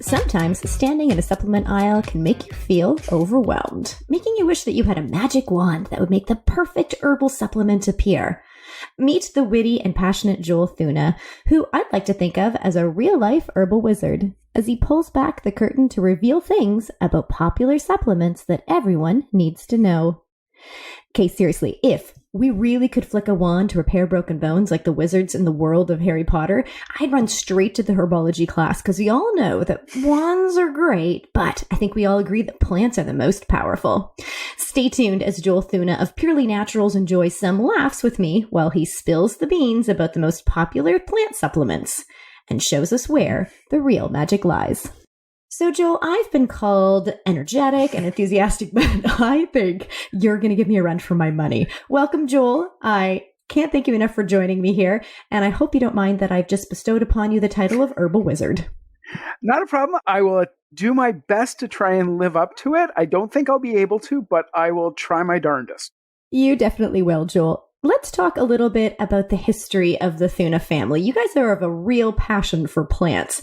Sometimes standing in a supplement aisle can make you feel overwhelmed, making you wish that you had a magic wand that would make the perfect herbal supplement appear. Meet the witty and passionate Joel Thuna, who I'd like to think of as a real-life herbal wizard, as he pulls back the curtain to reveal things about popular supplements that everyone needs to know. Okay, seriously, if we really could flick a wand to repair broken bones like the wizards in the world of Harry Potter, I'd run straight to the herbology class, because we all know that wands are great, but I think we all agree that plants are the most powerful. Stay tuned as Joel Thuna of Purely Naturals enjoys some laughs with me while he spills the beans about the most popular plant supplements and shows us where the real magic lies. So, Joel, I've been called energetic and enthusiastic, but I think you're going to give me a run for my money. Welcome, Joel. I can't thank you enough for joining me here, and I hope you don't mind that I've just bestowed upon you the title of Herbal Wizard. Not a problem. I will do my best to try and live up to it. I don't think I'll be able to, but I will try my darndest. You definitely will, Joel. Let's talk a little bit about the history of the Thuna family. You guys are of a real passion for plants.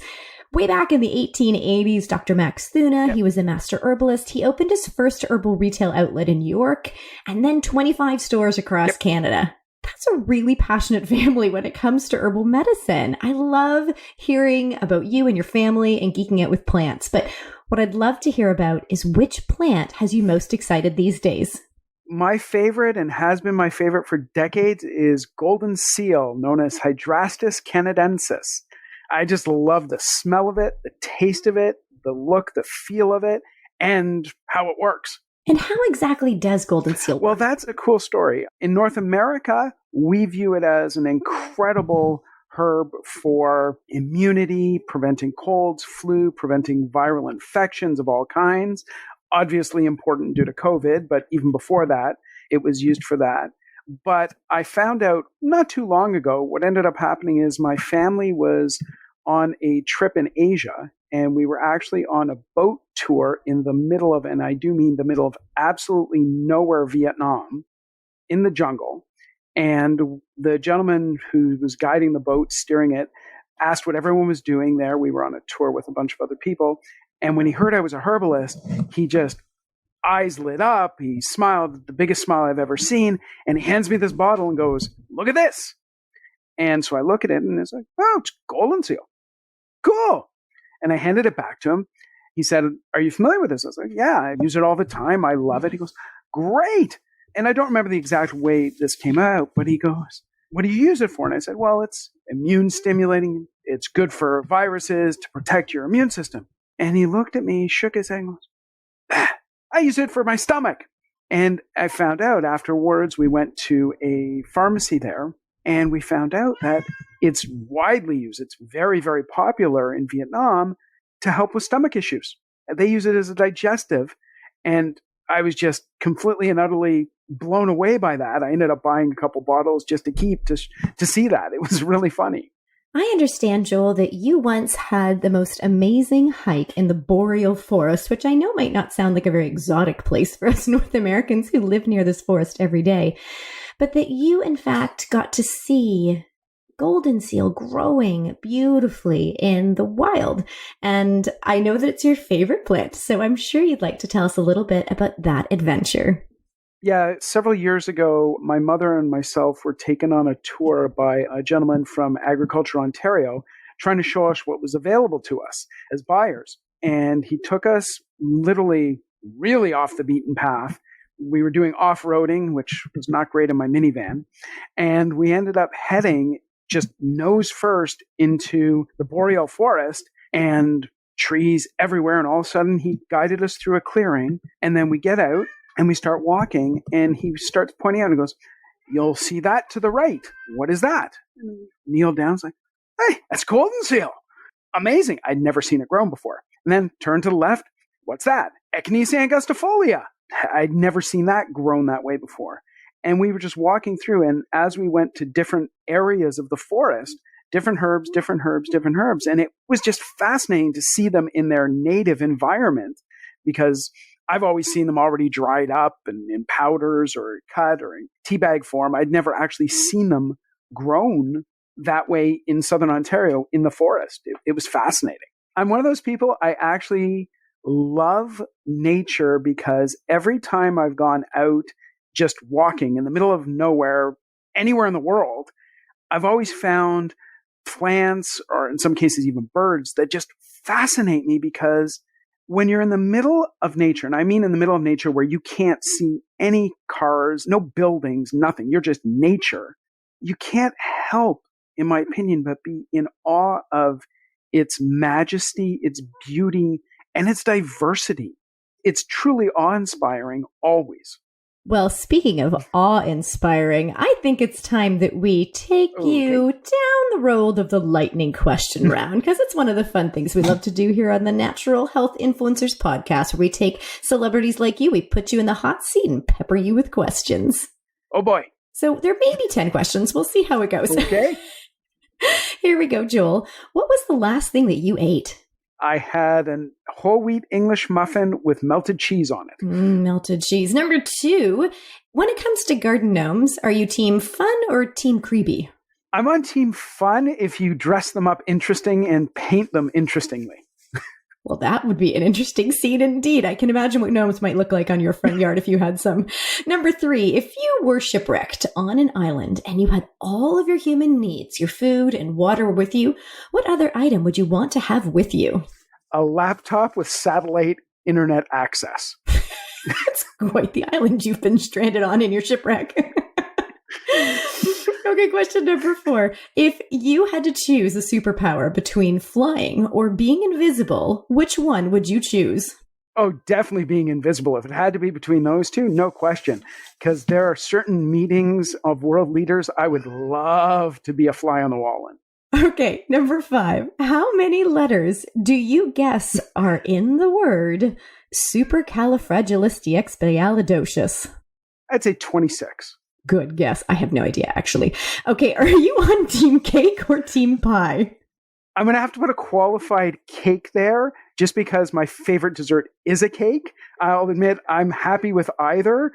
Way back in the 1880s, Dr. Max Thuna, he was a master herbalist. He opened his first herbal retail outlet in New York and then 25 stores across Canada. That's a really passionate family when it comes to herbal medicine. I love hearing about you and your family and geeking out with plants. But what I'd love to hear about is which plant has you most excited these days? My favorite, and has been my favorite for decades, is goldenseal, known as Hydrastis canadensis. I just love the smell of it, the taste of it, the look, the feel of it, and how it works. And how exactly does goldenseal work? Well, that's a cool story. In North America, we view it as an incredible herb for immunity, preventing colds, flu, preventing viral infections of all kinds. Obviously important due to COVID, but even before that, it was used for that. But I found out not too long ago, what ended up happening is my family was on a trip in Asia, and we were actually on a boat tour in the middle of, and I do mean the middle of absolutely nowhere, Vietnam, in the jungle. And the gentleman who was guiding the boat, steering it, asked what everyone was doing there. We were on a tour with a bunch of other people. And when he heard I was a herbalist, he just eyes lit up. He smiled, the biggest smile I've ever seen. And he hands me this bottle and goes, "Look at this." And so I look at it and it's like, "Oh, it's goldenseal. Cool." And I handed it back to him. He said, "Are you familiar with this?" I was like, "Yeah, I use it all the time. I love it." He goes, "Great." And I don't remember the exact way this came out, but he goes, "What do you use it for?" And I said, "Well, it's immune stimulating. It's good for viruses to protect your immune system." And he looked at me, shook his head and goes, "I use it for my stomach." And I found out afterwards, we went to a pharmacy there, and we found out that it's widely used. It's very, very popular in Vietnam to help with stomach issues. They use it as a digestive. And I was just completely and utterly blown away by that. I ended up buying a couple bottles just to keep, to see that. It was really funny. I understand, Joel, that you once had the most amazing hike in the boreal forest, which I know might not sound like a very exotic place for us North Americans who live near this forest every day, but that you, in fact, got to see goldenseal growing beautifully in the wild. And I know that it's your favorite plant, so I'm sure you'd like to tell us a little bit about that adventure. Yeah, several years ago, my mother and myself were taken on a tour by a gentleman from Agriculture, Ontario, trying to show us what was available to us as buyers. And he took us literally really off the beaten path. We were doing off-roading, which was not great in my minivan. And we ended up heading just nose first into the boreal forest and trees everywhere. And all of a sudden, he guided us through a clearing. And then we get out. And we start walking, and he starts pointing out and goes, "You'll see that to the right. What is that?" And kneel down, it's like, "Hey, that's goldenseal. Amazing. I'd never seen it grown before." And then turn to the left. "What's that?" "Echinacea angustifolia." I'd never seen that grown that way before. And we were just walking through, and as we went to different areas of the forest, different herbs, different herbs, different herbs. And it was just fascinating to see them in their native environment, because I've always seen them already dried up and in powders or cut or in tea bag form. I'd never actually seen them grown that way in southern Ontario in the forest. It was fascinating. I'm one of those people, I actually love nature because every time I've gone out just walking in the middle of nowhere, anywhere in the world, I've always found plants, or in some cases even birds, that just fascinate me because when you're in the middle of nature, and I mean in the middle of nature where you can't see any cars, no buildings, nothing, you're just nature, you can't help, in my opinion, but be in awe of its majesty, its beauty, and its diversity. It's truly awe-inspiring always. Well, speaking of awe-inspiring, I think it's time that we take you down the road of the lightning question round, because it's one of the fun things we love to do here on the Natural Health Influencers podcast, where we take celebrities like you, we put you in the hot seat and pepper you with questions. Oh boy. So there may be 10 questions. We'll see how it goes. Okay. Here we go, Joel. What was the last thing that you ate? I had a whole wheat English muffin with melted cheese on it. Melted cheese. Number 2, when it comes to garden gnomes, are you team fun or team creepy? I'm on team fun if you dress them up interesting and paint them interestingly. Well, that would be an interesting scene indeed. I can imagine what gnomes might look like on your front yard if you had some. Number 3, if you were shipwrecked on an island and you had all of your human needs, your food and water with you, what other item would you want to have with you? A laptop with satellite internet access. That's quite the island you've been stranded on in your shipwreck. Okay, question number 4. If you had to choose a superpower between flying or being invisible, which one would you choose? Oh, definitely being invisible. If it had to be between those two, no question. Because there are certain meetings of world leaders I would love to be a fly on the wall in. Okay, number 5. How many letters do you guess are in the word supercalifragilisticexpialidocious? I'd say 26. Good guess. I have no idea, actually. Okay, are you on team cake or team pie? I'm going to have to put a qualified cake there just because my favorite dessert is a cake. I'll admit I'm happy with either,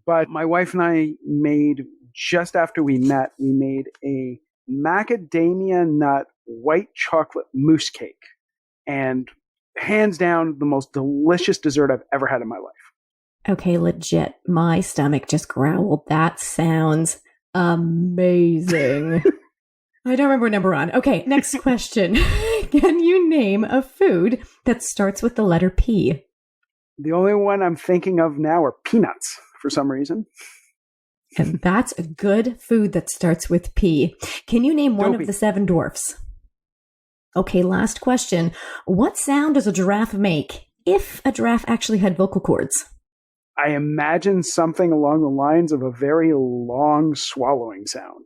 but my wife and I made, just after we met, we made a macadamia nut white chocolate mousse cake. And hands down, the most delicious dessert I've ever had in my life. Okay, legit. My stomach just growled. That sounds amazing. I don't remember what number we're on. Okay, next question. Can you name a food that starts with the letter P? The only one I'm thinking of now are peanuts for some reason. And that's a good food that starts with P. Can you name one of the 7 dwarfs? Okay, last question. What sound does a giraffe make if a giraffe actually had vocal cords? I imagine something along the lines of a very long swallowing sound.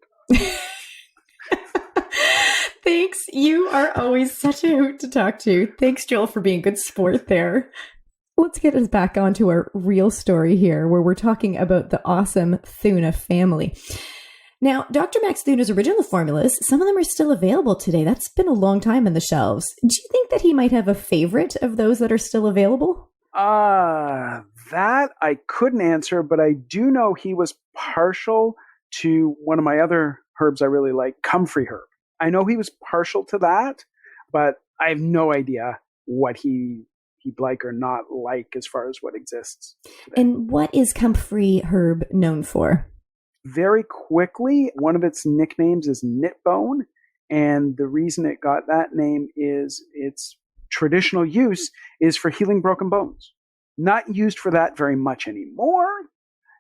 Thanks. You are always such a hoot to talk to. Thanks, Joel, for being a good sport there. Let's get us back onto our real story here, where we're talking about the awesome Thuna family. Now, Dr. Max Thuna's original formulas, some of them are still available today. That's been a long time in the shelves. Do you think that he might have a favorite of those that are still available? That I couldn't answer, but I do know he was partial to one of my other herbs I really like, comfrey herb. I know he was partial to that, but I have no idea what he'd like or not like as far as what exists today. And what is comfrey herb known for? Very quickly, one of its nicknames is knitbone, and the reason it got that name is its traditional use is for healing broken bones. Not used for that very much anymore.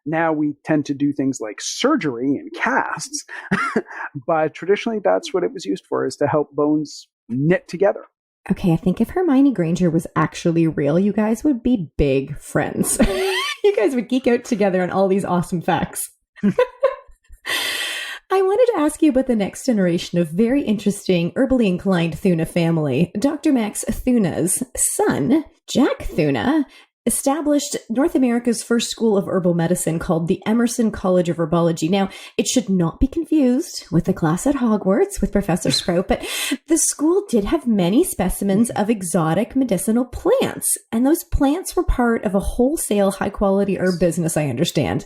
Now we tend to do things like surgery and casts, but traditionally that's what it was used for, is to help bones knit together. Okay, I think if Hermione Granger was actually real, you guys would be big friends. You guys would geek out together on all these awesome facts. I wanted to ask you about the next generation of very interesting, herbally inclined Thuna family. Dr. Max Thuna's son, Jack Thuna, established North America's first school of herbal medicine called the Emerson College of Herbology. Now, it should not be confused with the class at Hogwarts with Professor Sprout, but the school did have many specimens of exotic medicinal plants, and those plants were part of a wholesale high-quality herb business, I understand.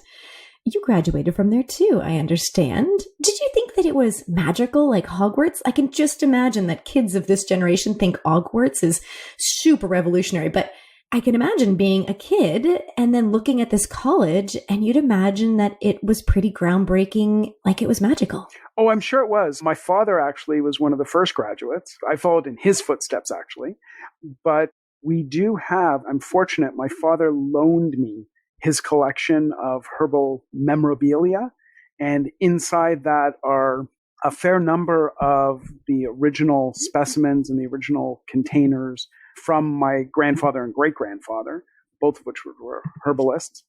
You graduated from there too, I understand. Did you think that it was magical like Hogwarts? I can just imagine that kids of this generation think Hogwarts is super revolutionary, but I can imagine being a kid and then looking at this college and you'd imagine that it was pretty groundbreaking, like it was magical. Oh, I'm sure it was. My father actually was one of the first graduates. I followed in his footsteps, actually. But we do have, I'm fortunate, my father loaned me his collection of herbal memorabilia. And inside that are a fair number of the original specimens and the original containers from my grandfather and great-grandfather, both of which were herbalists.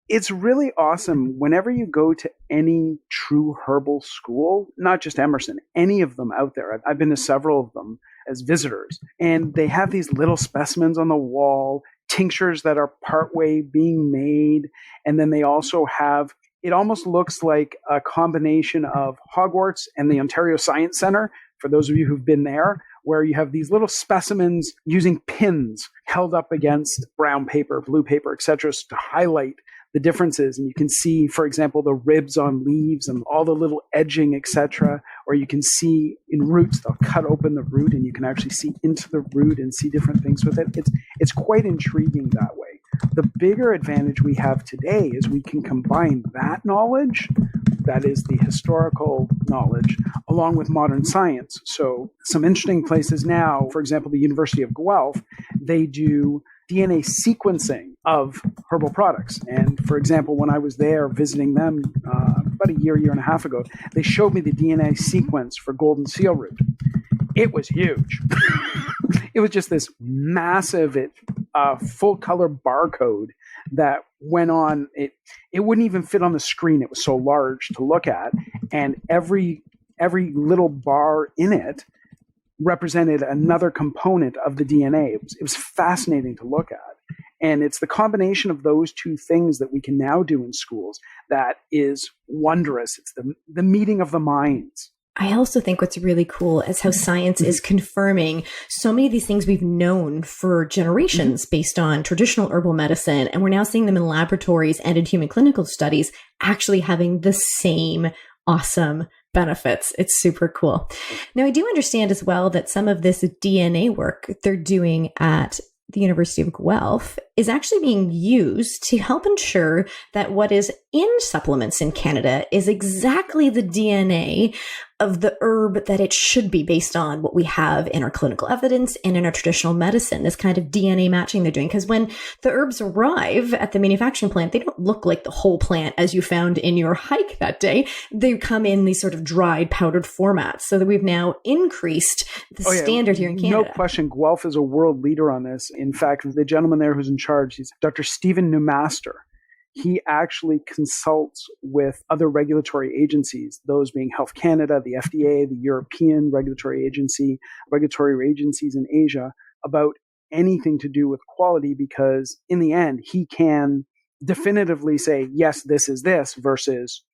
It's really awesome whenever you go to any true herbal school, not just Emerson, any of them out there. I've been to several of them as visitors, and they have these little specimens on the wall, tinctures that are partway being made, and then they also have, it almost looks like a combination of Hogwarts and the Ontario Science Centre, for those of you who've been there, where you have these little specimens using pins held up against brown paper, blue paper, etc., to highlight the differences. And you can see, for example, the ribs on leaves and all the little edging, etc. Or you can see in roots, they'll cut open the root and you can actually see into the root and see different things with it. It's quite intriguing that way. The bigger advantage we have today is we can combine that knowledge, that is the historical knowledge, along with modern science. So some interesting places now, for example, the University of Guelph, they do DNA sequencing of herbal products. And for example, when I was there visiting them about a year and a half ago, they showed me the DNA sequence for goldenseal root. It was huge. It was just this massive, full color barcode that went on. It wouldn't even fit on the screen. It was so large to look at. And every little bar in it represented another component of the DNA. It was fascinating to look at. And it's the combination of those two things that we can now do in schools that is wondrous. It's the meeting of the minds. I also think what's really cool is how science is confirming so many of these things we've known for generations based on traditional herbal medicine. And we're now seeing them in laboratories and in human clinical studies actually having the same awesome benefits. It's super cool. Now, I do understand as well that some of this DNA work they're doing at the University of Guelph is actually being used to help ensure that what is in supplements in Canada is exactly the DNA of the herb that it should be based on what we have in our clinical evidence and in our traditional medicine, this kind of DNA matching they're doing. Because when the herbs arrive at the manufacturing plant, they don't look like the whole plant as you found in your hike that day. They come in these sort of dried, powdered formats, so that we've now increased the standard here in Canada. No question, Guelph is a world leader on this. In fact, the gentleman there who's in charge, he's Dr. Stephen Newmaster. He actually consults with other regulatory agencies, those being Health Canada, the FDA, the European regulatory agencies in Asia, about anything to do with quality, because in the end, he can definitively say, yes, this is this, versus,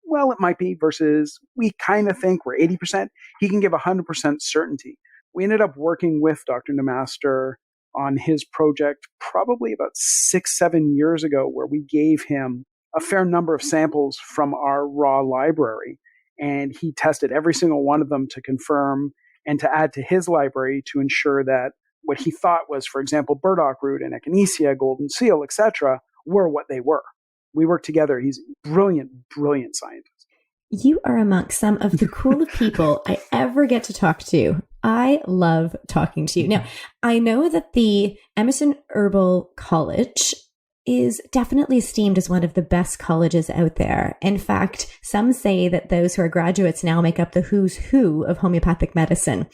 well, it might be, versus we kind of think we're 80%. He can give 100% certainty. We ended up working with Dr. Newmaster on his project probably about 6-7 years ago, where we gave him a fair number of samples from our raw library, and he tested every single one of them to confirm and to add to his library to ensure that what he thought was, for example, burdock root and echinacea, goldenseal, etc., were what they were. We worked together. He's a brilliant, brilliant scientist. You are amongst some of the coolest people I ever get to talk to. I love talking to you. Now, I know that the Emerson Herbal College is definitely esteemed as one of the best colleges out there. In fact, some say that those who are graduates now make up the who's who of homeopathic medicine.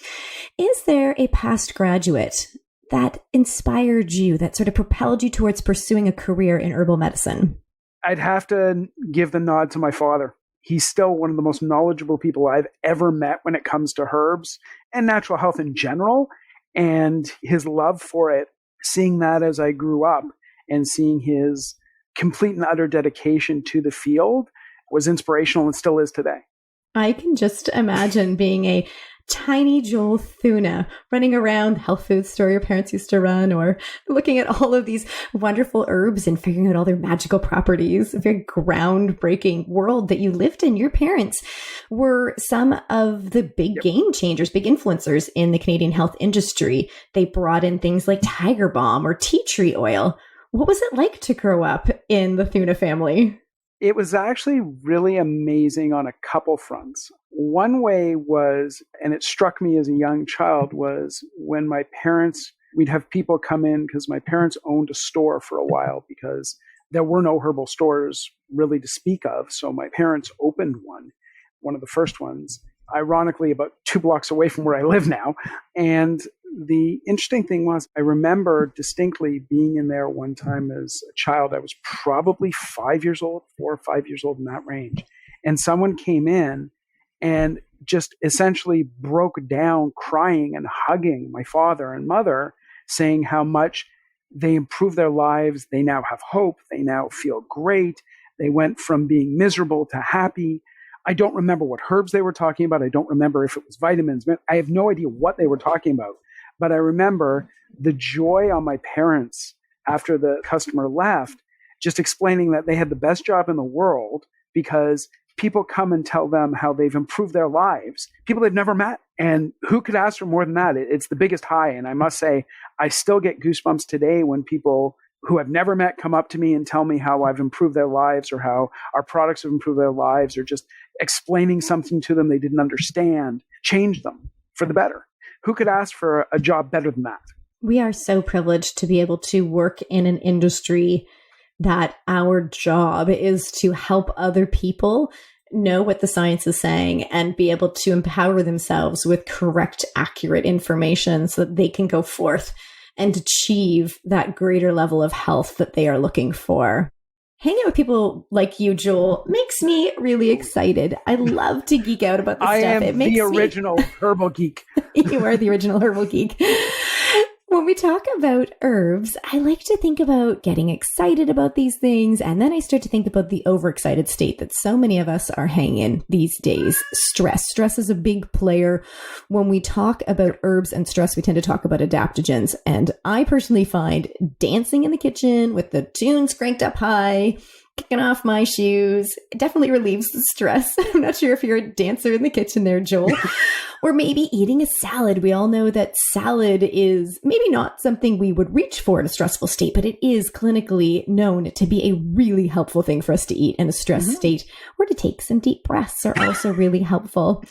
Is there a past graduate that inspired you, that sort of propelled you towards pursuing a career in herbal medicine? I'd have to give the nod to my father. He's still one of the most knowledgeable people I've ever met when it comes to herbs and natural health in general. And his love for it, seeing that as I grew up and seeing his complete and utter dedication to the field, was inspirational and still is today. I can just imagine being a tiny Joel Thuna running around the health food store your parents used to run, or looking at all of these wonderful herbs and figuring out all their magical properties. A very groundbreaking world that you lived in. Your parents were some of the big game changers, big influencers in the Canadian health industry. They brought in things like Tiger Balm or tea tree oil. What was it like to grow up in the Thuna family? It was actually really amazing on a couple fronts. One way was, and it struck me as a young child, was when my parents, we'd have people come in because my parents owned a store for a while because there were no herbal stores really to speak of. So my parents opened one of the first ones, ironically about 2 blocks away from where I live now. And the interesting thing was, I remember distinctly being in there one time as a child. I was probably 5 years old, 4 or 5 years old, in that range. And someone came in and just essentially broke down crying and hugging my father and mother, saying how much they improved their lives. They now have hope. They now feel great. They went from being miserable to happy. I don't remember what herbs they were talking about. I don't remember if it was vitamins. I have no idea what they were talking about. But I remember the joy on my parents after the customer left, just explaining that they had the best job in the world because people come and tell them how they've improved their lives, people they've never met. And who could ask for more than that? It's the biggest high. And I must say, I still get goosebumps today when people who I've never met come up to me and tell me how I've improved their lives or how our products have improved their lives, or just explaining something to them they didn't understand, changed them for the better. Who could ask for a job better than that? We are so privileged to be able to work in an industry that our job is to help other people know what the science is saying and be able to empower themselves with correct, accurate information so that they can go forth and achieve that greater level of health that they are looking for. Hanging out with people like you, Joel, makes me really excited. I love to geek out about this stuff. I am the original herbal geek. You are the original herbal geek. When we talk about herbs, I like to think about getting excited about these things. And then I start to think about the overexcited state that so many of us are hanging these days. Stress. Stress is a big player. When we talk about herbs and stress, we tend to talk about adaptogens. And I personally find dancing in the kitchen with the tunes cranked up high, kicking off my shoes, it definitely relieves the stress. I'm not sure if you're a dancer in the kitchen there, Joel. Or maybe eating a salad. We all know that salad is maybe not something we would reach for in a stressful state, but it is clinically known to be a really helpful thing for us to eat in a stress state, or to take some deep breaths are also really helpful.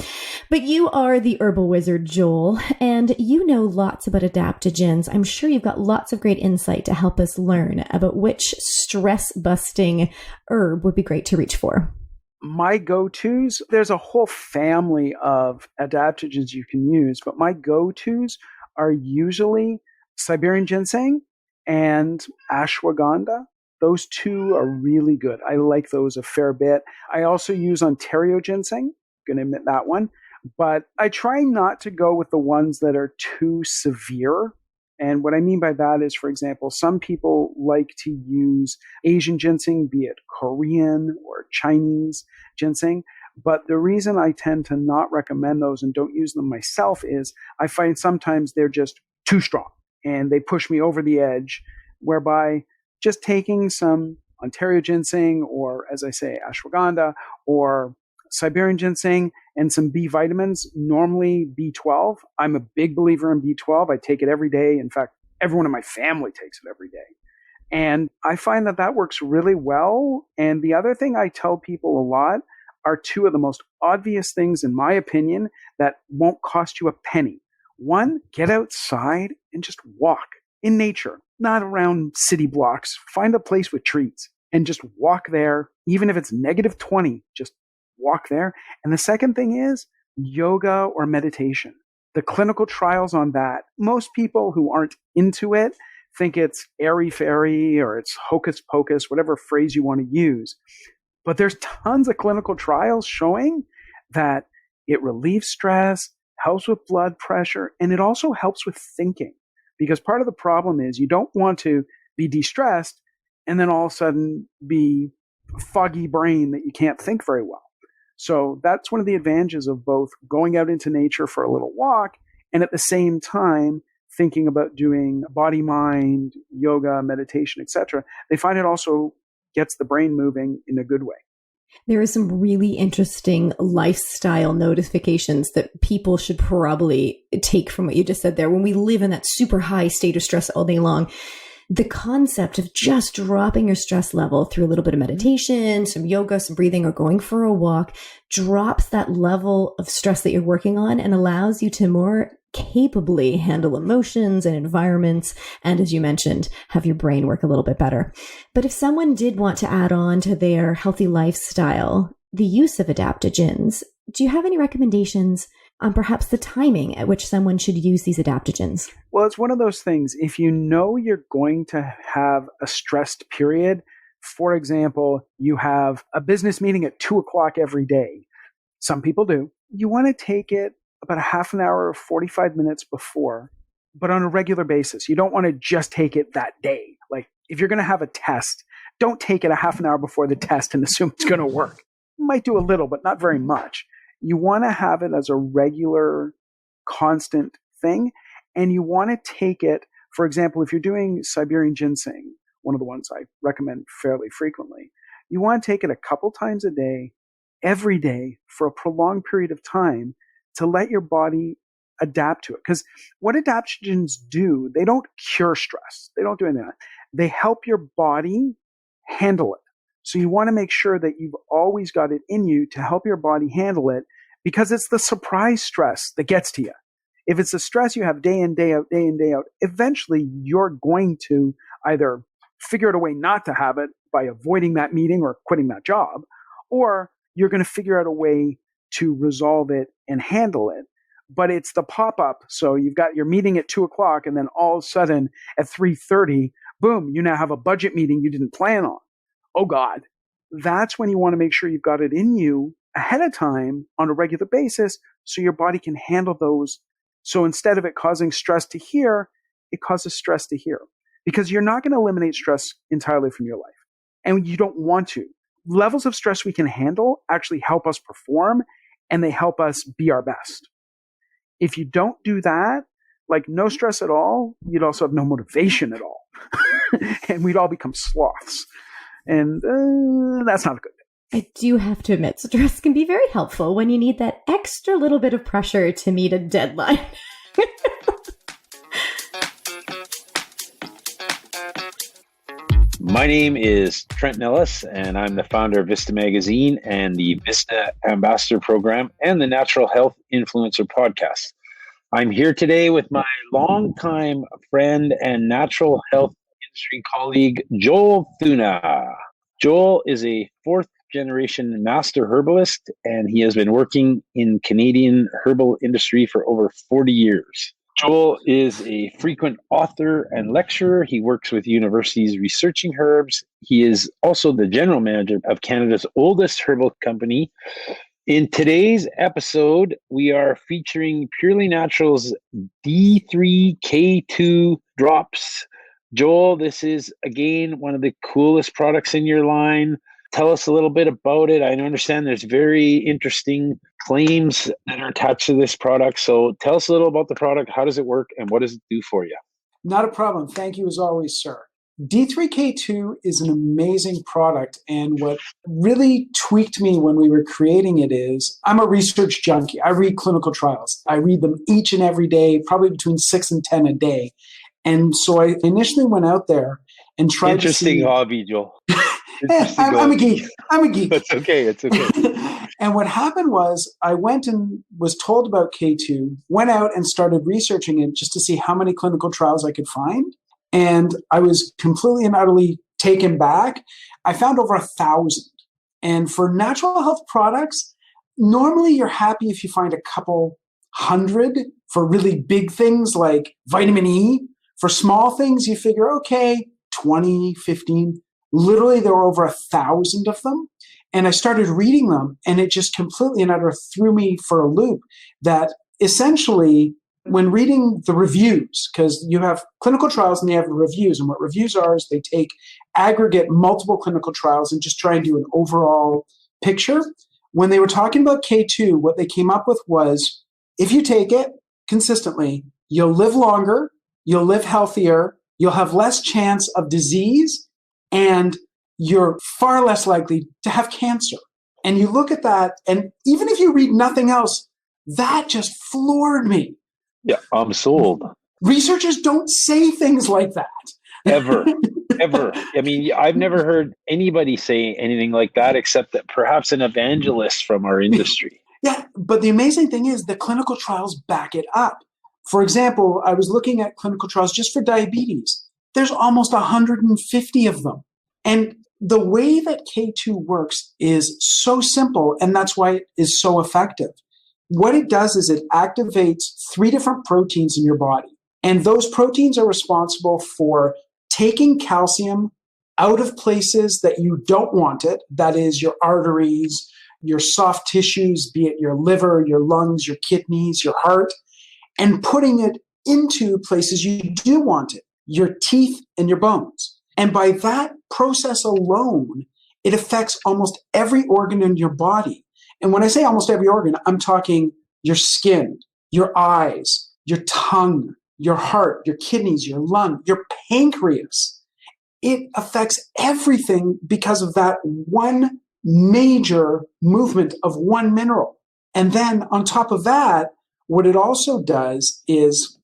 But you are the herbal wizard, Joel, and you know lots about adaptogens. I'm sure you've got lots of great insight to help us learn about which stress-busting herb would be great to reach for. My go-tos, there's a whole family of adaptogens you can use, but my go-tos are usually Siberian ginseng and ashwagandha. Those two are really good. I like those a fair bit. I also use Ontario ginseng, going to admit that one, but I try not to go with the ones that are too severe. And what I mean by that is, for example, some people like to use Asian ginseng, be it Korean or Chinese ginseng. But the reason I tend to not recommend those and don't use them myself is I find sometimes they're just too strong and they push me over the edge, whereby just taking some Ontario ginseng, or as I say, ashwagandha, or Siberian ginseng, and some B vitamins, normally B12. I'm a big believer in B12. I take it every day. In fact, everyone in my family takes it every day. And I find that that works really well. And the other thing I tell people a lot are two of the most obvious things, in my opinion, that won't cost you a penny. One, get outside and just walk in nature, not around city blocks. Find a place with trees and just walk there. Even if it's -20, just walk there. And the second thing is yoga or meditation. The clinical trials on that, most people who aren't into it think it's airy-fairy or it's hocus pocus, whatever phrase you want to use. But there's tons of clinical trials showing that it relieves stress, helps with blood pressure, and it also helps with thinking. Because part of the problem is you don't want to be de-stressed and then all of a sudden be foggy brain that you can't think very well. So that's one of the advantages of both going out into nature for a little walk and at the same time thinking about doing body, mind, yoga, meditation, etc. They find it also gets the brain moving in a good way. There are some really interesting lifestyle notifications that people should probably take from what you just said there. When we live in that super high state of stress all day long, the concept of just dropping your stress level through a little bit of meditation, some yoga, some breathing, or going for a walk drops that level of stress that you're working on and allows you to more capably handle emotions and environments. And as you mentioned, have your brain work a little bit better. But if someone did want to add on to their healthy lifestyle, the use of adaptogens, do you have any recommendations on perhaps the timing at which someone should use these adaptogens? Well, it's one of those things. If you know you're going to have a stressed period, for example, you have a business meeting at 2:00 every day. Some people do. You want to take it about a half an hour or 45 minutes before, but on a regular basis. You don't want to just take it that day. Like if you're going to have a test, don't take it a half an hour before the test and assume it's going to work. You might do a little, but not very much. You want to have it as a regular, constant thing. And you want to take it, for example, if you're doing Siberian ginseng, one of the ones I recommend fairly frequently, you want to take it a couple times a day, every day for a prolonged period of time to let your body adapt to it. Because what adaptogens do, they don't cure stress. They don't do any of that. They help your body handle it. So you want to make sure that you've always got it in you to help your body handle it, because it's the surprise stress that gets to you. If it's the stress you have day in, day out, day in, day out, eventually you're going to either figure out a way not to have it by avoiding that meeting or quitting that job, or you're going to figure out a way to resolve it and handle it. But it's the pop-up. So you've got your meeting at 2:00 and then all of a sudden at 3:30, boom, you now have a budget meeting you didn't plan on. Oh God. That's when you want to make sure you've got it in you ahead of time on a regular basis so your body can handle those. So instead of it causing stress to here, it causes stress to here. Because you're not going to eliminate stress entirely from your life. And you don't want to. Levels of stress we can handle actually help us perform, and they help us be our best. If you don't do that, like no stress at all, you'd also have no motivation at all. And we'd all become sloths. And that's not a good thing. I do have to admit, stress can be very helpful when you need that extra little bit of pressure to meet a deadline. My name is Trent Nellis, and I'm the founder of Vista Magazine and the Vista Ambassador Program and the Natural Health Influencer Podcast. I'm here today with my longtime friend and natural health industry colleague, Joel Thuna. Joel is a fourth-generation master herbalist, and he has been working in Canadian herbal industry for over 40 years. Joel is a frequent author and lecturer. He works with universities researching herbs. He is also the general manager of Canada's oldest herbal company. In today's episode, we are featuring Purely Natural's D3K2 drops. Joel, this is, again, one of the coolest products in your line. Tell us a little bit about it. I understand there's very interesting claims that are attached to this product. So tell us a little about the product. How does it work and what does it do for you? Not a problem. Thank you as always, sir. D3K2 is an amazing product. And what really tweaked me when we were creating it is I'm a research junkie. I read clinical trials. I read them each and every day, probably between 6 and 10 a day. And so I initially went out there and tried Interesting to see... hobby, Joel. I'm a geek. It's okay. It's okay. And what happened was I went and was told about K2, went out and started researching it just to see how many clinical trials I could find. And I was completely and utterly taken back. I found over 1,000. And for natural health products, normally you're happy if you find a couple hundred for really big things like vitamin E. For small things, you figure, okay, 20, 15. Literally, there were over 1,000 of them. And I started reading them, and it just completely and utterly threw me for a loop that essentially, when reading the reviews, because you have clinical trials and you have reviews, and what reviews are is they take aggregate multiple clinical trials and just try and do an overall picture. when they were talking about K2, what they came up with was if you take it consistently, you'll live longer, you'll live healthier, you'll have less chance of disease, and you're far less likely to have cancer. And you look at that, and even if you read nothing else, that just floored me. Yeah, I'm sold. Researchers don't say things like that. Ever. I mean, I've never heard anybody say anything like that except that perhaps an evangelist from our industry. Yeah, but the amazing thing is the clinical trials back it up. For example, I was looking at clinical trials just for diabetes. There's almost 150 of them. And the way that K2 works is so simple, and that's why it is so effective. What it does is it activates 3 different proteins in your body. And those proteins are responsible for taking calcium out of places that you don't want it. That is your arteries, your soft tissues, be it your liver, your lungs, your kidneys, your heart, and putting it into places you do want it, your teeth and your bones. And by that process alone, it affects almost every organ in your body. And when I say almost every organ, I'm talking your skin, your eyes, your tongue, your heart, your kidneys, your lung, your pancreas. It affects everything because of that one major movement of one mineral. And then on top of that, what it also does is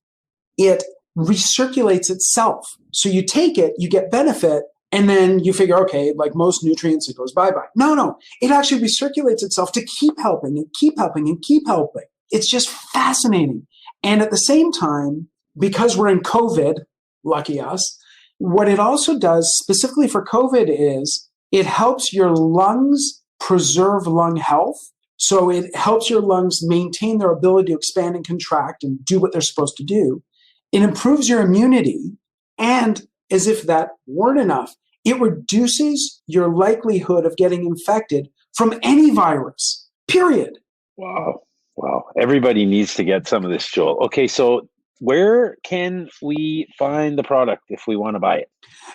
it recirculates itself. So you take it, you get benefit, and then you figure, okay, like most nutrients, it goes bye-bye. No, it actually recirculates itself to keep helping and keep helping and keep helping. It's just fascinating. And at the same time, because we're in COVID, lucky us, what it also does specifically for COVID is it helps your lungs preserve lung health. So it helps your lungs maintain their ability to expand and contract and do what they're supposed to do. It improves your immunity. And as if that weren't enough, it reduces your likelihood of getting infected from any virus, period. Wow. Everybody needs to get some of this, Joel. Okay, so where can we find the product if we want to buy it?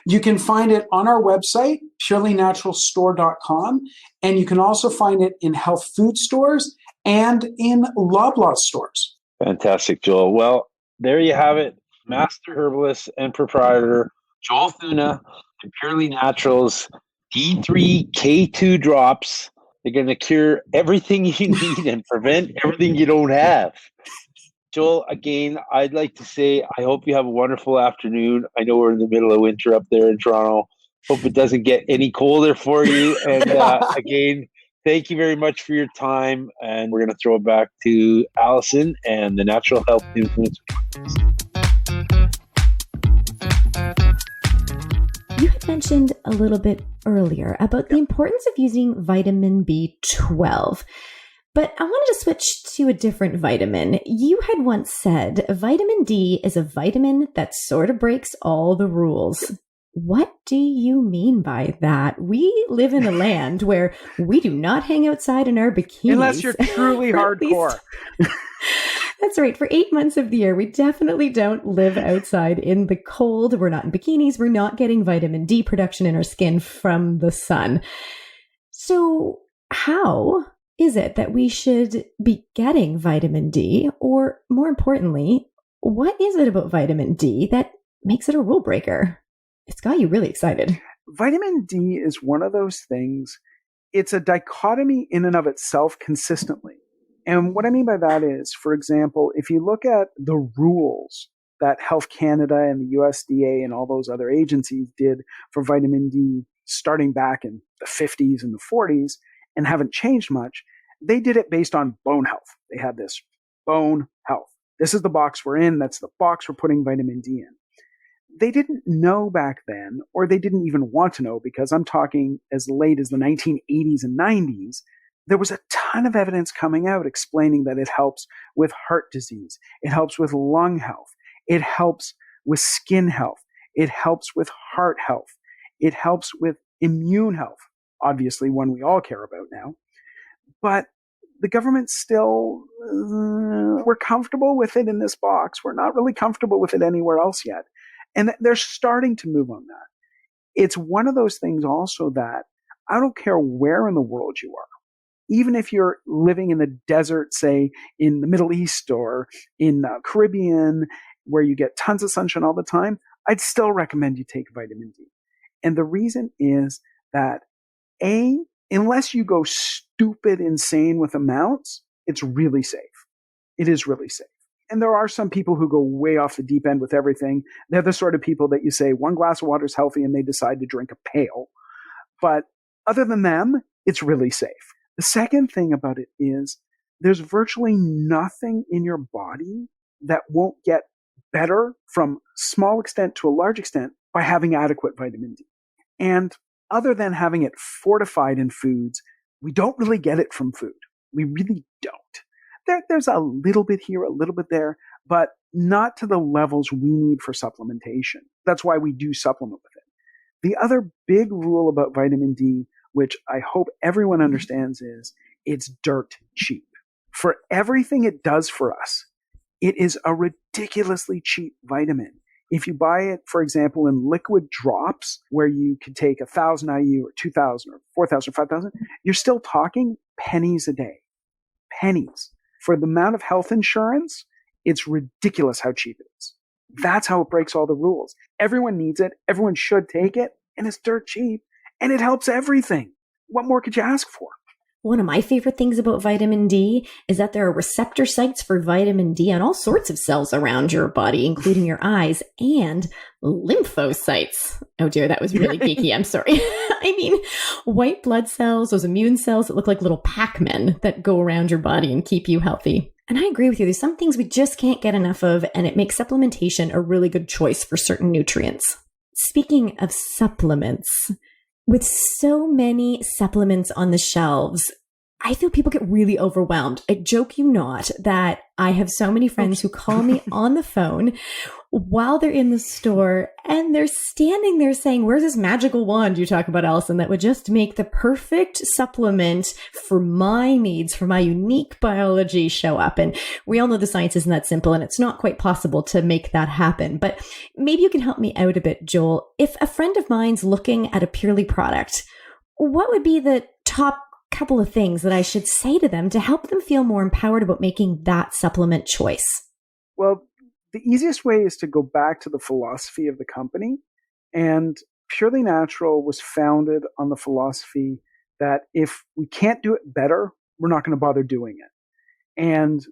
You can find it on our website, purelynaturalstore.com, and you can also find it in health food stores and in Loblaw stores. Fantastic, Joel. Well, there you have it. Master herbalist and proprietor Joel Thuna and Purely Naturals D3 K2 drops. They're going to cure everything you need and prevent everything you don't have. Joel, again, I'd like to say I hope you have a wonderful afternoon. I know we're in the middle of winter up there in Toronto. Hope it doesn't get any colder for you. And again, thank you very much for your time. And we're going to throw it back to Allison and the Natural Health Influencer. You had mentioned a little bit earlier about the importance of using vitamin B12. But I wanted to switch to a different vitamin. You had once said vitamin D is a vitamin that sort of breaks all the rules. What do you mean by that? We live in a land where we do not hang outside in our bikinis. Unless you're truly hardcore. That's right. For 8 months of the year, we definitely don't live outside in the cold. We're not in bikinis. We're not getting vitamin D production in our skin from the sun. So how is it that we should be getting vitamin D? Or more importantly, what is it about vitamin D that makes it a rule breaker? It's got you really excited. Vitamin D is one of those things. It's a dichotomy in and of itself consistently. And what I mean by that is, for example, if you look at the rules that Health Canada and the USDA and all those other agencies did for vitamin D starting back in the 50s and the 40s and haven't changed much, they did it based on bone health. They had this bone health. This is the box we're in. That's the box we're putting vitamin D in. They didn't know back then, or they didn't even want to know, because I'm talking as late as the 1980s and 90s, there was a ton of evidence coming out explaining that it helps with heart disease. It helps with lung health. It helps with skin health. It helps with heart health. It helps with immune health, obviously one we all care about now. But the government still, we're comfortable with it in this box. We're not really comfortable with it anywhere else yet. And they're starting to move on that. It's one of those things also that I don't care where in the world you are. even if you're living in the desert, say in the Middle East or in the Caribbean, where you get tons of sunshine all the time, I'd still recommend you take vitamin D. And the reason is that unless you go stupid insane with amounts, it's really safe. It is really safe. And there are some people who go way off the deep end with everything. They're the sort of people that you say one glass of water is healthy and they decide to drink a pail. But other than them, it's really safe. The second thing about it is there's virtually nothing in your body that won't get better from small extent to a large extent by having adequate vitamin D. And other than having it fortified in foods, we don't really get it from food. We really don't. There's a little bit here, a little bit there, but not to the levels we need for supplementation. That's why we do supplement with it. The other big rule about vitamin D, which I hope everyone understands, is it's dirt cheap. For everything it does for us, it is a ridiculously cheap vitamin. If you buy it, for example, in liquid drops, where you could take 1,000 IU or 2,000 or 4,000 or 5,000, you're still talking pennies a day. Pennies. For the amount of health insurance, it's ridiculous how cheap it is. That's how it breaks all the rules. Everyone needs it. Everyone should take it. And it's dirt cheap. And it helps everything. What more could you ask for? One of my favorite things about vitamin D is that there are receptor sites for vitamin D on all sorts of cells around your body, including your eyes, and lymphocytes. Oh dear, that was really geeky. I'm sorry. I mean, white blood cells, those immune cells that look like little Pac-Men that go around your body and keep you healthy. And I agree with you. There's some things we just can't get enough of, and it makes supplementation a really good choice for certain nutrients. Speaking of supplements, with so many supplements on the shelves, I feel people get really overwhelmed. I joke you not that I have so many friends who call me on the phone while they're in the store and they're standing there saying, where's this magical wand you talk about, Allison, that would just make the perfect supplement for my needs, for my unique biology show up? And we all know the science isn't that simple and it's not quite possible to make that happen. But maybe you can help me out a bit, Joel. If a friend of mine's looking at a Purely product, what would be the top couple of things that I should say to them to help them feel more empowered about making that supplement choice? Well, the easiest way is to go back to the philosophy of the company. And Purely Natural was founded on the philosophy that if we can't do it better, we're not going to bother doing it. And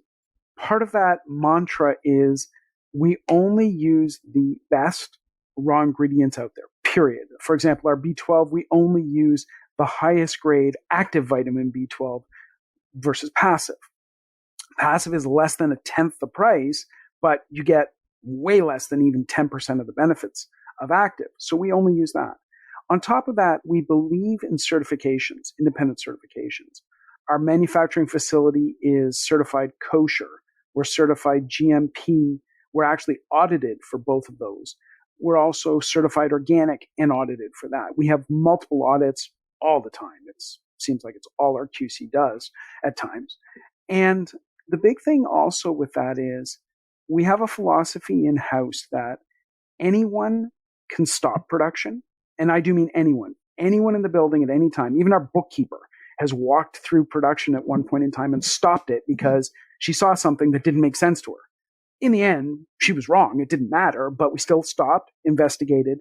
part of that mantra is we only use the best raw ingredients out there, period. For example, our B12, we only use the highest grade active vitamin B12 versus passive. Passive is less than 1/10 the price, but you get way less than even 10% of the benefits of active. So we only use that. On top of that, we believe in certifications, independent certifications. Our manufacturing facility is certified kosher. We're certified GMP. We're actually audited for both of those. We're also certified organic and audited for that. We have multiple audits all the time. It seems like it's all our QC does at times. And the big thing also with that is we have a philosophy in-house that anyone can stop production. And I do mean anyone in the building at any time. Even our bookkeeper has walked through production at one point in time and stopped it because she saw something that didn't make sense to her. In the end, she was wrong. It didn't matter, but we still stopped, investigated,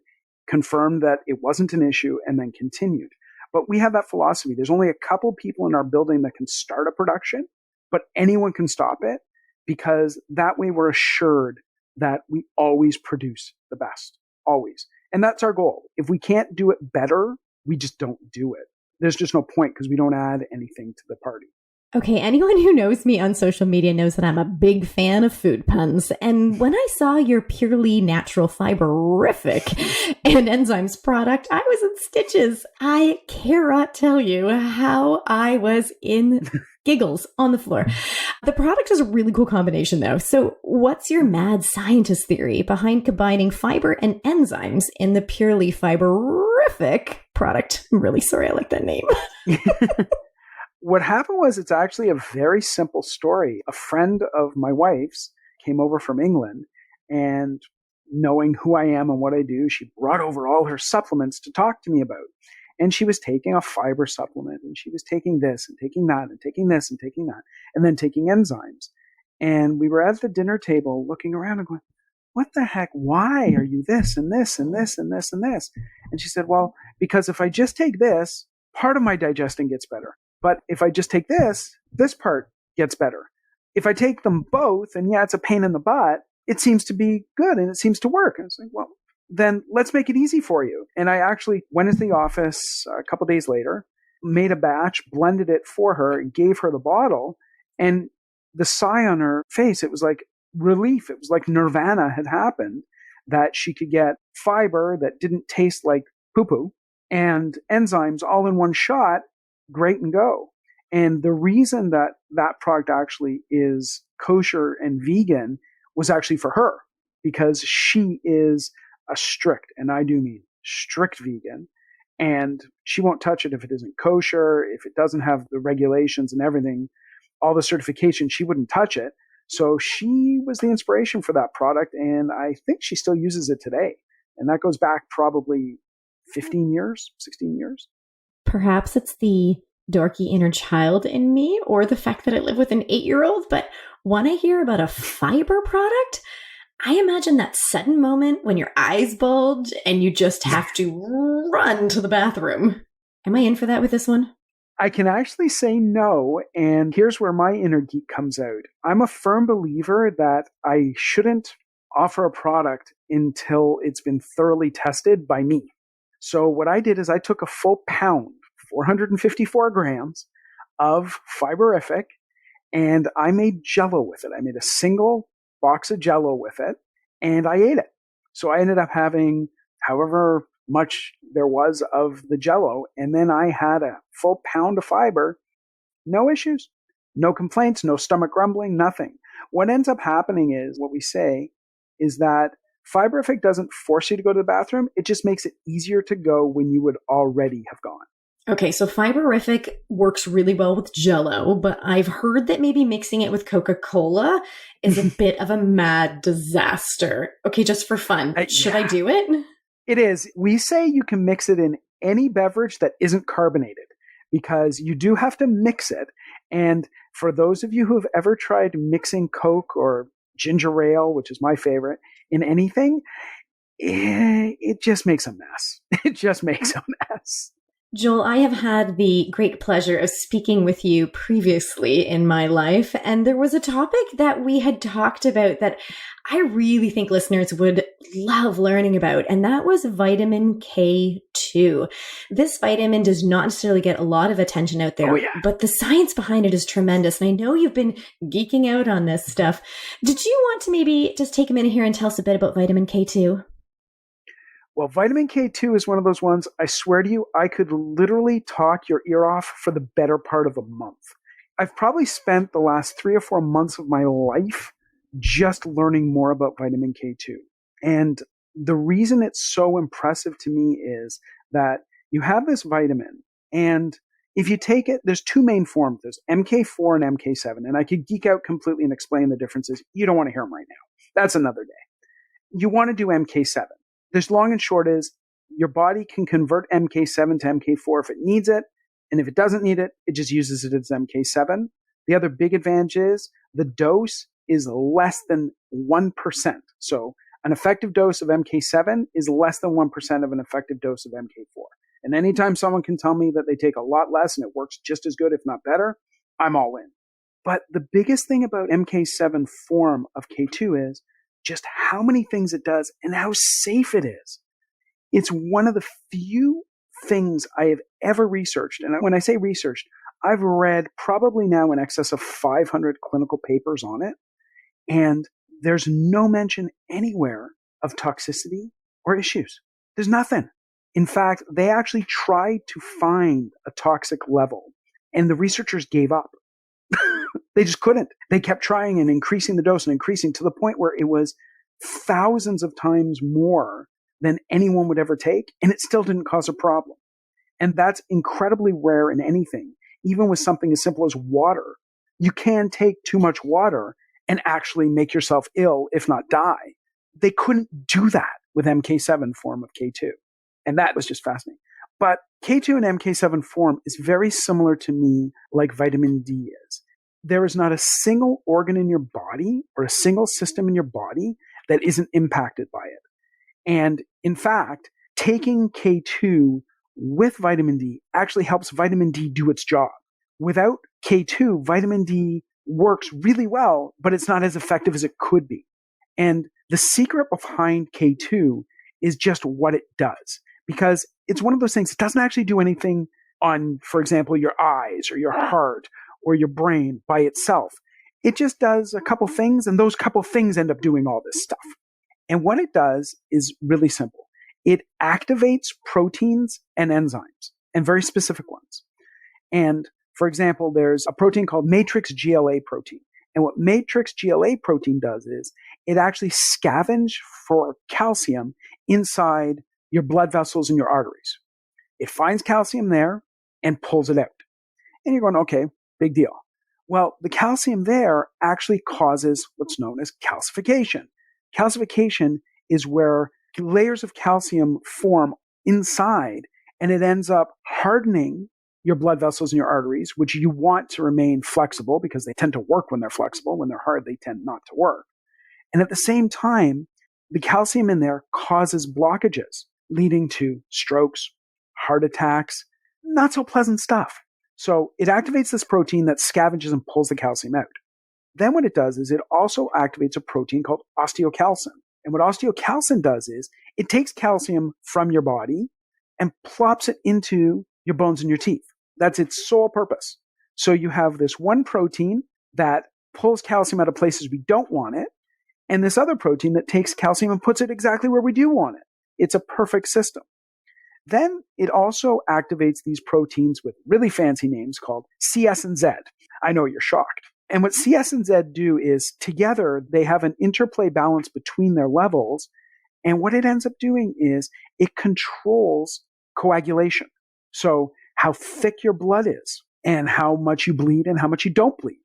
confirmed that it wasn't an issue, and then continued. But we have that philosophy. There's only a couple people in our building that can start a production, but anyone can stop it, because that way we're assured that we always produce the best, always. And that's our goal. If we can't do it better, we just don't do it. There's just no point because we don't add anything to the party. Okay, anyone who knows me on social media knows that I'm a big fan of food puns. And when I saw your Purely Natural Fiberific and Enzymes product, I was in stitches. I cannot tell you how I was in giggles on the floor. The product is a really cool combination though. So what's your mad scientist theory behind combining fiber and enzymes in the Purely Fiberific product? I'm really sorry I like that name. What happened was, it's actually a very simple story. A friend of my wife's came over from England, and knowing who I am and what I do, she brought over all her supplements to talk to me about. And she was taking a fiber supplement, and she was taking this and taking that and taking this and taking that, and then taking enzymes. And we were at the dinner table looking around and going, what the heck? Why are you this and this and this and this and this? And she said, well, because if I just take this, part of my digesting gets better. But if I just take this part gets better. If I take them both, and yeah, it's a pain in the butt, it seems to be good and it seems to work. And it's like, well, then let's make it easy for you. And I actually went into the office a couple of days later, made a batch, blended it for her, gave her the bottle, and the sigh on her face, it was like relief. It was like nirvana had happened, that she could get fiber that didn't taste like poo-poo and enzymes all in one shot, great and go. And the reason that that product actually is kosher and vegan was actually for her, because she is a strict, and I do mean strict vegan, and she won't touch it if it isn't kosher, if it doesn't have the regulations and everything, all the certification, she wouldn't touch it. So she was the inspiration for that product, and I think she still uses it today. And that goes back probably 15 years, 16 years. Perhaps it's the dorky inner child in me, or the fact that I live with an 8-year-old, but when I hear about a fiber product, I imagine that sudden moment when your eyes bulge and you just have to run to the bathroom. Am I in for that with this one? I can actually say no, and here's where my inner geek comes out. I'm a firm believer that I shouldn't offer a product until it's been thoroughly tested by me. So what I did is I took a full pound, 454 grams of Fiberific, and I made Jell-O with it. I made a single box of Jell-O with it, and I ate it. So I ended up having however much there was of the Jell-O, and then I had a full pound of fiber, no issues, no complaints, no stomach grumbling, nothing. What ends up happening is, what we say is that Fiberific doesn't force you to go to the bathroom, it just makes it easier to go when you would already have gone. Okay, so Fiberific works really well with Jell-O, but I've heard that maybe mixing it with Coca-Cola is a bit of a mad disaster. Okay, just for fun, should I do it? It is. We say you can mix it in any beverage that isn't carbonated, because you do have to mix it. And for those of you who have ever tried mixing Coke or ginger ale, which is my favorite, in anything, it just makes a mess. It just makes a mess. Joel, I have had the great pleasure of speaking with you previously in my life, and there was a topic that we had talked about that I really think listeners would love learning about, and that was vitamin K2. This vitamin does not necessarily get a lot of attention out there, but the science behind it is tremendous, and I know you've been geeking out on this stuff. Did you want to maybe just take a minute here and tell us a bit about vitamin K2? Well, vitamin K2 is one of those ones, I swear to you, I could literally talk your ear off for the better part of a month. I've probably spent the last 3 or 4 months of my life just learning more about vitamin K2. And the reason it's so impressive to me is that you have this vitamin, and if you take it, there's 2 main forms. There's MK4 and MK7, and I could geek out completely and explain the differences. You don't want to hear them right now. That's another day. You want to do MK7. There's long and short is your body can convert MK7 to MK4 if it needs it. And if it doesn't need it, it just uses it as MK7. The other big advantage is the dose is less than 1%. So an effective dose of MK7 is less than 1% of an effective dose of MK4. And anytime someone can tell me that they take a lot less and it works just as good, if not better, I'm all in. But the biggest thing about MK7 form of K2 is just how many things it does and how safe it is. It's one of the few things I have ever researched. And when I say researched, I've read probably now in excess of 500 clinical papers on it. And there's no mention anywhere of toxicity or issues. There's nothing. In fact, they actually tried to find a toxic level, and the researchers gave up. They just couldn't. They kept trying and increasing the dose and increasing to the point where it was thousands of times more than anyone would ever take, and it still didn't cause a problem. And that's incredibly rare in anything. Even with something as simple as water, you can take too much water and actually make yourself ill, if not die. They couldn't do that with MK7 form of K2. And that was just fascinating. But K2 and MK7 form is very similar to me like vitamin D is. There is not a single organ in your body or a single system in your body that isn't impacted by it. And in fact, taking K2 with vitamin D actually helps vitamin D do its job. Without K2, vitamin D works really well, but it's not as effective as it could be. And the secret behind K2 is just what it does, because it's one of those things that doesn't actually do anything on, for example, your eyes or your heart or your brain by itself. It just does a couple things, and those couple things end up doing all this stuff. And what it does is really simple. It activates proteins and enzymes, and very specific ones. And for example, there's a protein called matrix GLA protein. And what matrix GLA protein does is it actually scavenges for calcium inside your blood vessels and your arteries. It finds calcium there and pulls it out. And you're going, okay, big deal. Well, the calcium there actually causes what's known as calcification. Calcification is where layers of calcium form inside, and it ends up hardening your blood vessels and your arteries, which you want to remain flexible because they tend to work when they're flexible. When they're hard, they tend not to work. And at the same time, the calcium in there causes blockages, leading to strokes, heart attacks, not so pleasant stuff. So it activates this protein that scavenges and pulls the calcium out. Then what it does is it also activates a protein called osteocalcin. And what osteocalcin does is it takes calcium from your body and plops it into your bones and your teeth. That's its sole purpose. So you have this one protein that pulls calcium out of places we don't want it, and this other protein that takes calcium and puts it exactly where we do want it. It's a perfect system. Then it also activates these proteins with really fancy names called CS and Z. I know you're shocked. And what CS and Z do is together they have an interplay balance between their levels. And what it ends up doing is it controls coagulation. So how thick your blood is and how much you bleed and how much you don't bleed.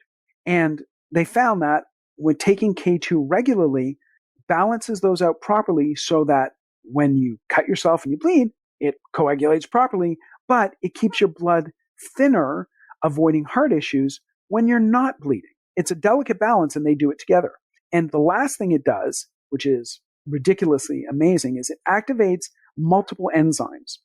And they found that when taking K2 regularly balances those out properly so that when you cut yourself and you bleed, it coagulates properly, but it keeps your blood thinner, avoiding heart issues when you're not bleeding. It's a delicate balance, and they do it together. And the last thing it does, which is ridiculously amazing, is it activates multiple enzymes.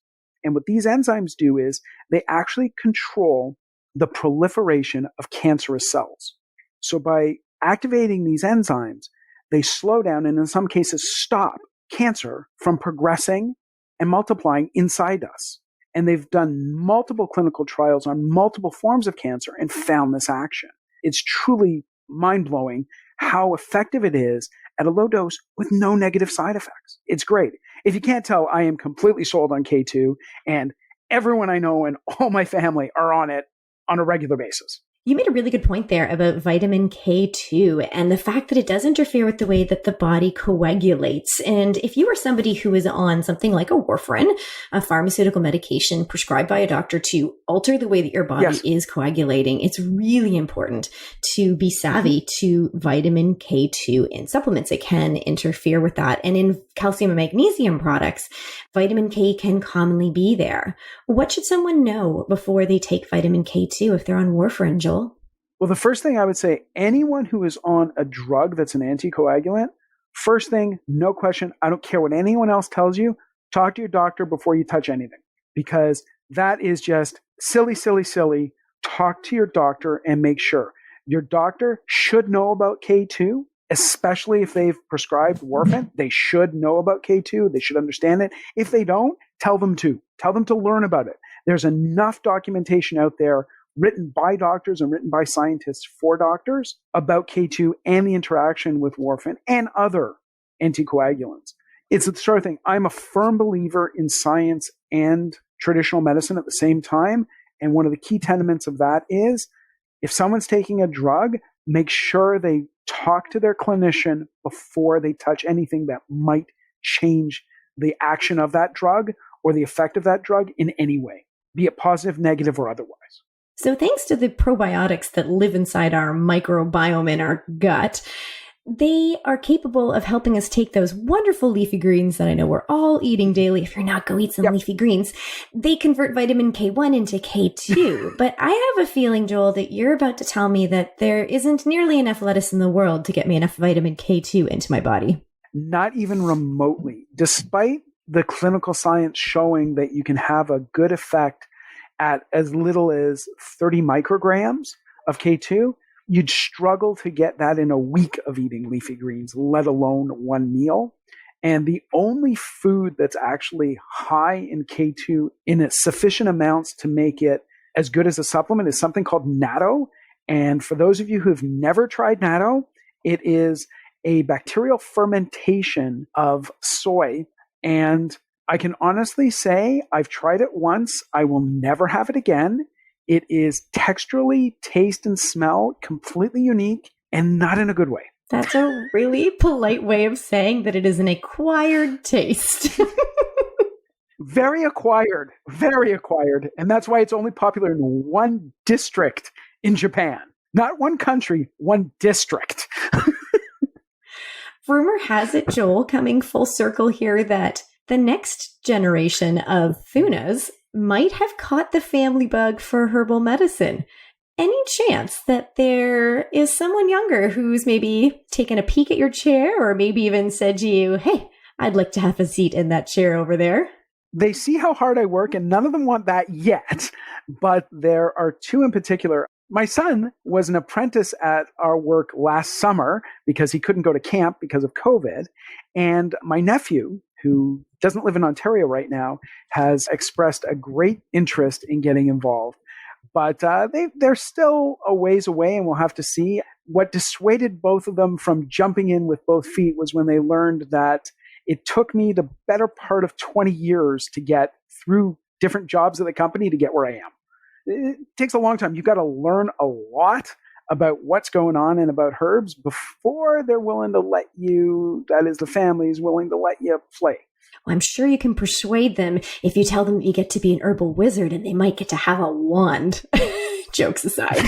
And what these enzymes do is they actually control the proliferation of cancerous cells. So by activating these enzymes, they slow down and in some cases stop cancer from progressing and multiplying inside us. And they've done multiple clinical trials on multiple forms of cancer and found this action. It's truly mind-blowing how effective it is at a low dose with no negative side effects. It's great. If you can't tell, I am completely sold on K2, and everyone I know and all my family are on it on a regular basis. You made a really good point there about vitamin K2 and the fact that it does interfere with the way that the body coagulates. And if you are somebody who is on something like a warfarin, a pharmaceutical medication prescribed by a doctor to alter the way that your body is coagulating, it's really important to be savvy to vitamin K2 in supplements. It can interfere with that. And in calcium and magnesium products, vitamin K can commonly be there. What should someone know before they take vitamin K2 if they're on warfarin, Joel? Well, the first thing I would say, anyone who is on a drug that's an anticoagulant, first thing, no question, I don't care what anyone else tells you, talk to your doctor before you touch anything, because that is just silly, silly, silly. Talk to your doctor and make sure. Your doctor should know about K2, especially if they've prescribed warfarin. They should know about K2. They should understand it. If they don't, tell them to. Tell them to learn about it. There's enough documentation out there written by doctors and written by scientists for doctors about K2 and the interaction with warfarin and other anticoagulants. It's the sort of thing. I'm a firm believer in science and traditional medicine at the same time. And one of the key tenets of that is if someone's taking a drug, make sure they talk to their clinician before they touch anything that might change the action of that drug or the effect of that drug in any way, be it positive, negative, or otherwise. So thanks to the probiotics that live inside our microbiome in our gut, they are capable of helping us take those wonderful leafy greens that I know we're all eating daily. If you're not, go eat some leafy greens. They convert vitamin K1 into K2. But I have a feeling, Joel, that you're about to tell me that there isn't nearly enough lettuce in the world to get me enough vitamin K2 into my body. Not even remotely. Despite the clinical science showing that you can have a good effect at as little as 30 micrograms of K2, you'd struggle to get that in a week of eating leafy greens, let alone one meal. And the only food that's actually high in K2 in sufficient amounts to make it as good as a supplement is something called natto. And for those of you who have never tried natto, it is a bacterial fermentation of soy. And I can honestly say I've tried it once. I will never have it again. It is texturally, taste and smell completely unique and not in a good way. That's a really polite way of saying that it is an acquired taste. Very acquired. And that's why it's only popular in one district in Japan. Not one country, one district. Rumor has it, Joel, coming full circle here, that the next generation of Thunas might have caught the family bug for herbal medicine. Any chance that there is someone younger who's maybe taken a peek at your chair or maybe even said to you, hey, I'd like to have a seat in that chair over there? They see how hard I work and none of them want that yet, but there are two in particular. My son was an apprentice at our work last summer because he couldn't go to camp because of COVID. And my nephew, who doesn't live in Ontario right now, has expressed a great interest in getting involved. But they're still a ways away, and we'll have to see. What dissuaded both of them from jumping in with both feet was when they learned that it took me the better part of 20 years to get through different jobs at the company to get where I am. It takes a long time. You've got to learn a lot about what's going on and about herbs before they're willing to let you, that is, the family is willing to let you play. Well, I'm sure you can persuade them if you tell them you get to be an herbal wizard and they might get to have a wand. Jokes aside.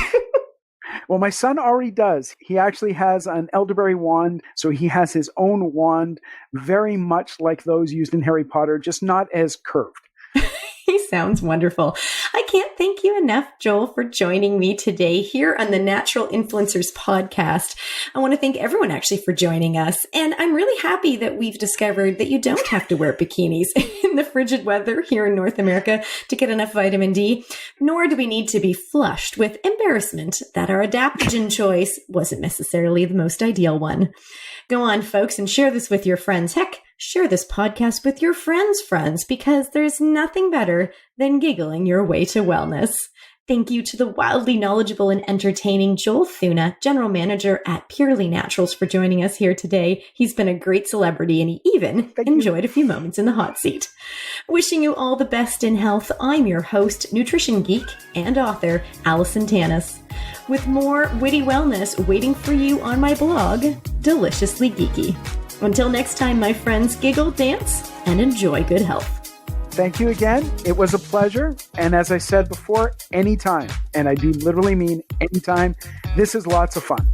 Well, my son already does. He actually has an elderberry wand, so he has his own wand, very much like those used in Harry Potter, just not as curved. He sounds wonderful. I can't thank you enough, Joel, for joining me today here on the Natural Influencers podcast. I want to thank everyone actually for joining us. And I'm really happy that we've discovered that you don't have to wear bikinis in the frigid weather here in North America to get enough vitamin D, nor do we need to be flushed with embarrassment that our adaptogen choice wasn't necessarily the most ideal one. Go on, folks, and share this with your friends. Heck, share this podcast with your friends, because there's nothing better than giggling your way to wellness. Thank you to the wildly knowledgeable and entertaining Joel Thuna, General Manager at Purely Naturals, for joining us here today. He's been a great celebrity and he even enjoyed a few moments in the hot seat. Wishing you all the best in health, I'm your host, nutrition geek and author, Allison Tanis, with more witty wellness waiting for you on my blog, Deliciously Geeky. Until next time, my friends, giggle, dance, and enjoy good health. Thank you again. It was a pleasure. And as I said before, anytime, and I do literally mean anytime, this is lots of fun.